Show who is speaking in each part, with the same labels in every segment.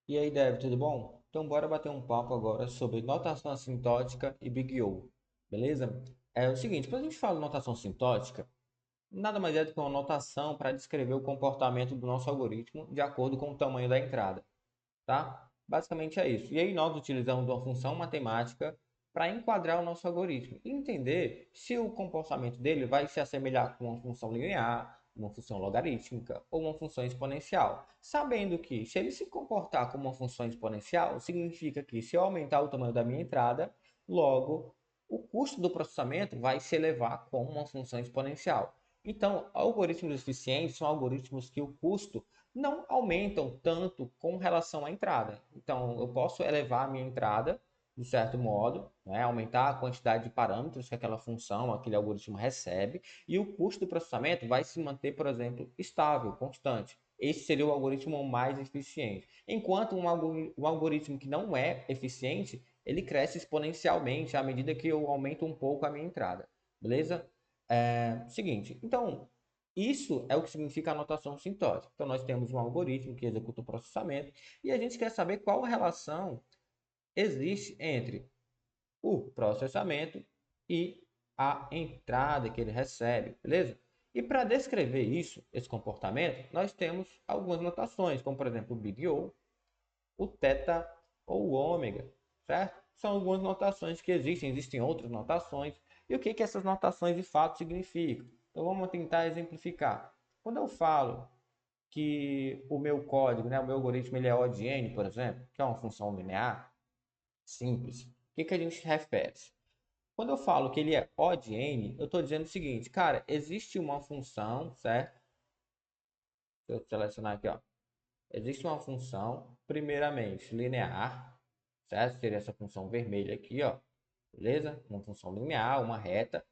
Speaker 1: E aí, Dev, tudo bom? Então, bora bater um papo agora sobre notação assintótica e Big O, beleza? É o seguinte, quando a gente fala de notação assintótica, nada mais é do que uma notação para descrever o comportamento do nosso algoritmo de acordo com o tamanho da entrada, tá? Basicamente é isso. E aí nós utilizamos uma função matemática para enquadrar o nosso algoritmo e entender se o comportamento dele vai se assemelhar com uma função linear, uma função logarítmica ou uma função exponencial. Sabendo que se ele se comportar como uma função exponencial, significa que se eu aumentar o tamanho da minha entrada, logo o custo do processamento vai se elevar como uma função exponencial. Então, algoritmos eficientes são algoritmos que o custo não aumentam tanto com relação à entrada. Então, eu posso elevar a minha entrada de certo modo, né, aumentar a quantidade de parâmetros que aquela função, aquele algoritmo recebe, e o custo do processamento vai se manter, por exemplo, estável, constante. Esse seria o algoritmo mais eficiente. Enquanto um algoritmo que não é eficiente, ele cresce exponencialmente à medida que eu aumento um pouco a minha entrada. Beleza? Seguinte, então, isso é o que significa a notação sintótica. Então, nós temos um algoritmo que executa o processamento e a gente quer saber qual relação existe entre o processamento e a entrada que ele recebe, beleza? E para descrever isso, esse comportamento, nós temos algumas notações, como por exemplo o Big o θ ou o ômega, certo? São algumas notações que existem outras notações. E o que essas notações de fato significam? Então vamos tentar exemplificar. Quando eu falo que o meu código, né, o meu algoritmo, ele é O de n, por exemplo, que é uma função linear simples, o que a gente refere? Quando eu falo que ele é O de n, eu estou dizendo o seguinte, cara, existe uma função, certo? Deixa eu selecionar aqui, ó. Existe uma função, primeiramente, linear, certo? Seria essa função vermelha aqui, ó. Beleza? Uma função linear, uma reta,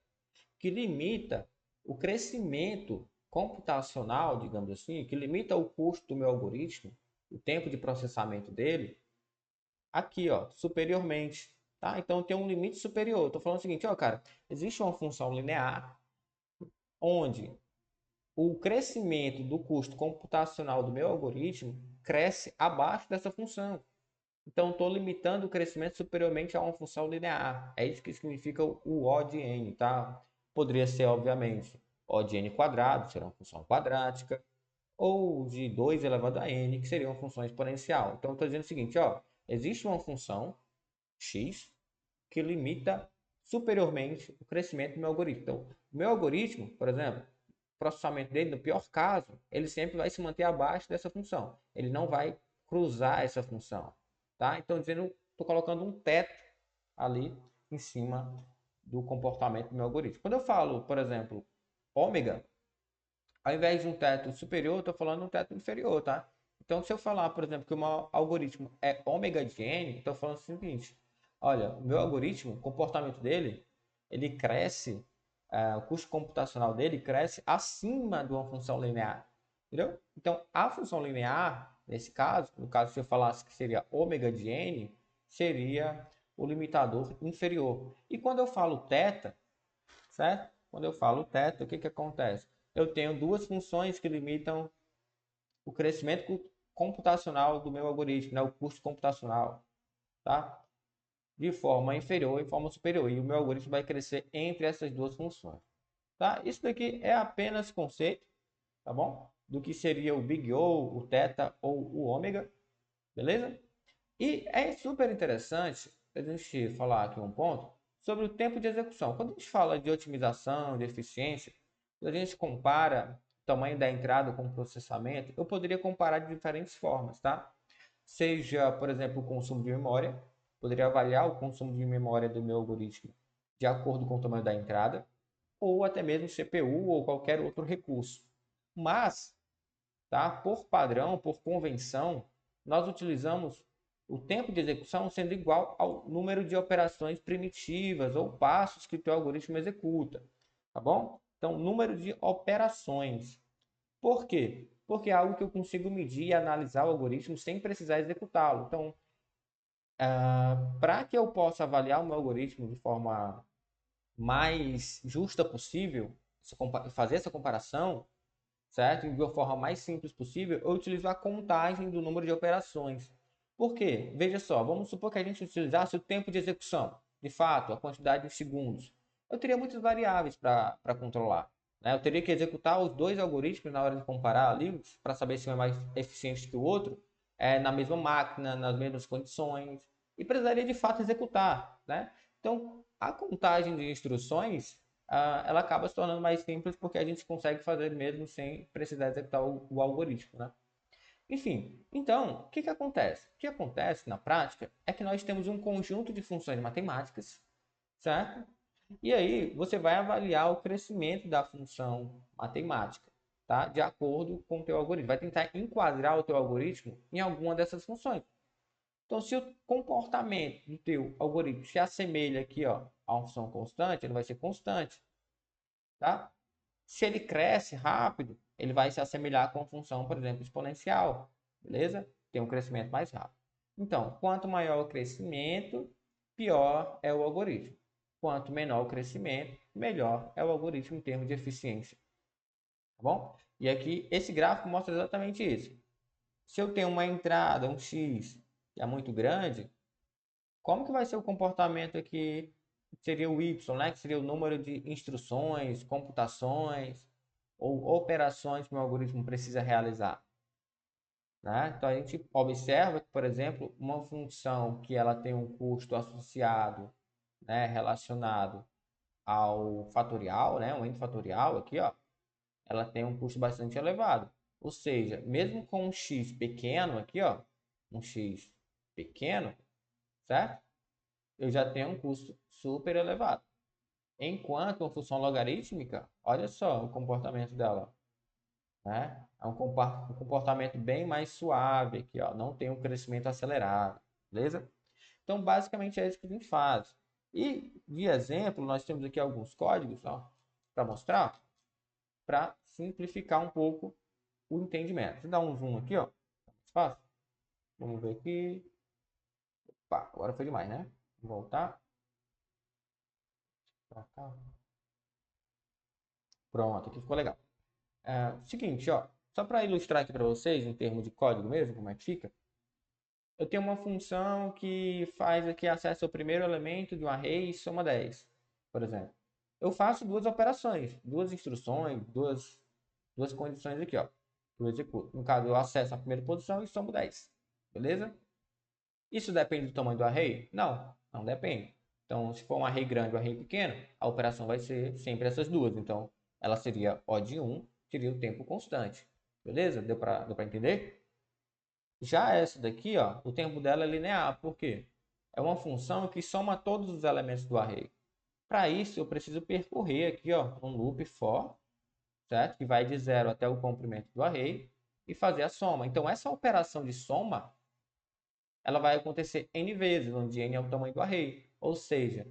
Speaker 1: que limita o crescimento computacional, digamos assim, que limita o custo do meu algoritmo, o tempo de processamento dele, aqui, ó, superiormente, tá? Então tem um limite superior. Estou falando o seguinte, ó, cara, existe uma função linear onde o crescimento do custo computacional do meu algoritmo cresce abaixo dessa função. Então, estou limitando o crescimento superiormente a uma função linear. É isso que significa o O de n, tá? Poderia ser, obviamente, O de n quadrado, será uma função quadrática, ou de 2 elevado a n, que seria uma função exponencial. Então, estou dizendo o seguinte, ó, existe uma função x que limita superiormente o crescimento do meu algoritmo. Então, o meu algoritmo, por exemplo, o processamento dele, no pior caso, ele sempre vai se manter abaixo dessa função. Ele não vai cruzar essa função, tá? Então, dizendo, estou colocando um teto ali em cima do comportamento do meu algoritmo. Quando eu falo, por exemplo, ômega, ao invés de um teto superior, eu estou falando um teto inferior, tá? Então, se eu falar, por exemplo, que o meu algoritmo é ômega de n, estou falando o seguinte: olha, o meu algoritmo, o comportamento dele, ele cresce, o custo computacional dele cresce acima de uma função linear, entendeu? Então, a função linear, nesse caso, no caso se eu falasse que seria ômega de n, seria o limitador inferior. E quando eu falo θ, certo? Quando eu falo θ, o que acontece? Eu tenho duas funções que limitam o crescimento computacional do meu algoritmo, né? O custo computacional, tá? De forma inferior e forma superior. E o meu algoritmo vai crescer entre essas duas funções, tá? Isso daqui é apenas conceito, tá bom? Do que seria o Big O, o θ ou o ômega, beleza? E é super interessante a gente falar aqui um ponto sobre o tempo de execução. Quando a gente fala de otimização, de eficiência, quando a gente compara o tamanho da entrada com o processamento, eu poderia comparar de diferentes formas, tá? Seja, por exemplo, o consumo de memória, poderia avaliar o consumo de memória do meu algoritmo de acordo com o tamanho da entrada, ou até mesmo CPU ou qualquer outro recurso. Mas tá? Por padrão, por convenção, nós utilizamos o tempo de execução sendo igual ao número de operações primitivas ou passos que o teu algoritmo executa, tá bom? Então, número de operações. Por quê? Porque é algo que eu consigo medir e analisar o algoritmo sem precisar executá-lo. Então, para que eu possa avaliar o meu algoritmo de forma mais justa possível, fazer essa comparação, certo? De uma forma mais simples possível, eu utilizo a contagem do número de operações. Por quê? Veja só, vamos supor que a gente utilizasse o tempo de execução, de fato, a quantidade de segundos. Eu teria muitas variáveis para controlar. Né? Eu teria que executar os dois algoritmos na hora de comparar ali, para saber se um é mais eficiente que o outro, na mesma máquina, nas mesmas condições, e precisaria de fato executar. Né? Então, a contagem de instruções, ela acaba se tornando mais simples porque a gente consegue fazer mesmo sem precisar executar o algoritmo. Né? Enfim, então, o que acontece? O que acontece na prática é que nós temos um conjunto de funções matemáticas, certo? E aí você vai avaliar o crescimento da função matemática, tá? De acordo com o teu algoritmo. Vai tentar enquadrar o teu algoritmo em alguma dessas funções. Então, se o comportamento do teu algoritmo se assemelha aqui, ó, a uma função constante, ele vai ser constante, tá? Se ele cresce rápido, ele vai se assemelhar com a função, por exemplo, exponencial, beleza? Tem um crescimento mais rápido. Então, quanto maior o crescimento, pior é o algoritmo. Quanto menor o crescimento, melhor é o algoritmo em termos de eficiência, tá bom? E aqui, esse gráfico mostra exatamente isso. Se eu tenho uma entrada, um x, que é muito grande, como que vai ser o comportamento aqui? Seria o y, né? Que seria o número de instruções, computações ou operações que o algoritmo precisa realizar. Né? Então a gente observa que, por exemplo, uma função que ela tem um custo associado, né, relacionado ao fatorial, né, um n fatorial aqui, ó, ela tem um custo bastante elevado. Ou seja, mesmo com um x pequeno aqui, ó, um x pequeno, certo? Eu já tenho um custo super elevado. Enquanto uma função logarítmica, olha só o comportamento dela. Né? É um comportamento bem mais suave aqui, ó. Não tem um crescimento acelerado, beleza? Então, basicamente é isso que a gente faz. E, de exemplo, nós temos aqui alguns códigos para mostrar, para simplificar um pouco o entendimento. Vou dar um zoom aqui, ó. Fácil. Vamos ver aqui. Opa, agora foi demais, né? Vou voltar para cá. Pronto, aqui ficou legal. Seguinte, ó, só para ilustrar aqui para vocês, em termos de código mesmo, como é que fica, eu tenho uma função que faz aqui acesso ao primeiro elemento de um array e soma 10, por exemplo. Eu faço duas operações, duas instruções, duas condições aqui, ó, que eu executo. No caso, eu acesso a primeira posição e somo 10, beleza? Isso depende do tamanho do array? Não, não depende. Então, se for um array grande ou um array pequeno, a operação vai ser sempre essas duas. Então, ela seria O de 1, seria o tempo constante. Beleza? Deu para entender? Já essa daqui, ó, o tempo dela é linear. Por quê? É uma função que soma todos os elementos do array. Para isso, eu preciso percorrer aqui, ó, um loop for, certo? Que vai de 0 até o comprimento do array e fazer a soma. Então, essa operação de soma, ela vai acontecer n vezes, onde n é o tamanho do array. Ou seja,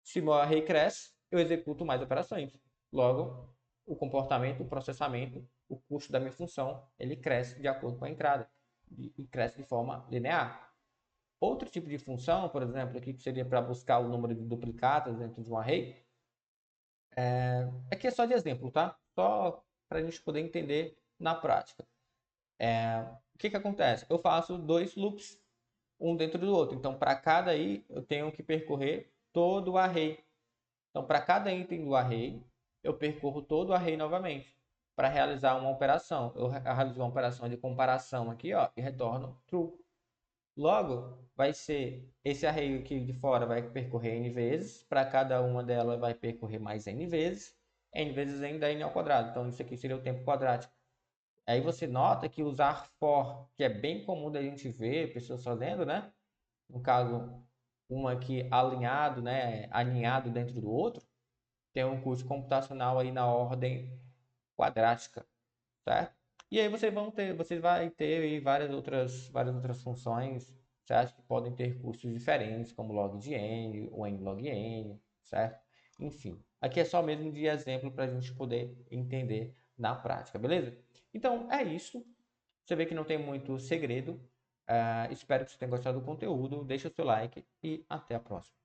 Speaker 1: se meu array cresce, eu executo mais operações. Logo, o comportamento, o processamento, o custo da minha função, ele cresce de acordo com a entrada e cresce de forma linear. Outro tipo de função, por exemplo, aqui que seria para buscar o número de duplicatas dentro de um array, aqui é só de exemplo, tá? Só para a gente poder entender na prática. O que acontece? Eu faço dois loops, um dentro do outro. Então, para cada aí, eu tenho que percorrer todo o array. Então, para cada item do array, eu percorro todo o array novamente para realizar uma operação. Eu realizo uma operação de comparação aqui, ó, e retorno true. Logo, vai ser esse array aqui de fora vai percorrer n vezes, para cada uma delas vai percorrer mais n vezes n dá n ao quadrado. Então, isso aqui seria o tempo quadrático. Aí você nota que usar for, que é bem comum da gente ver pessoas fazendo, né? No caso, um aqui alinhado, né? Aninhado dentro do outro, tem um custo computacional aí na ordem quadrática, certo? E aí você vai ter aí várias outras funções, certo? Que podem ter custos diferentes, como log de n ou n log n, certo? Enfim, aqui é só mesmo de exemplo para a gente poder entender na prática, beleza? Então é isso. Você vê que não tem muito segredo. Espero que você tenha gostado do conteúdo. Deixa o seu like e até a próxima.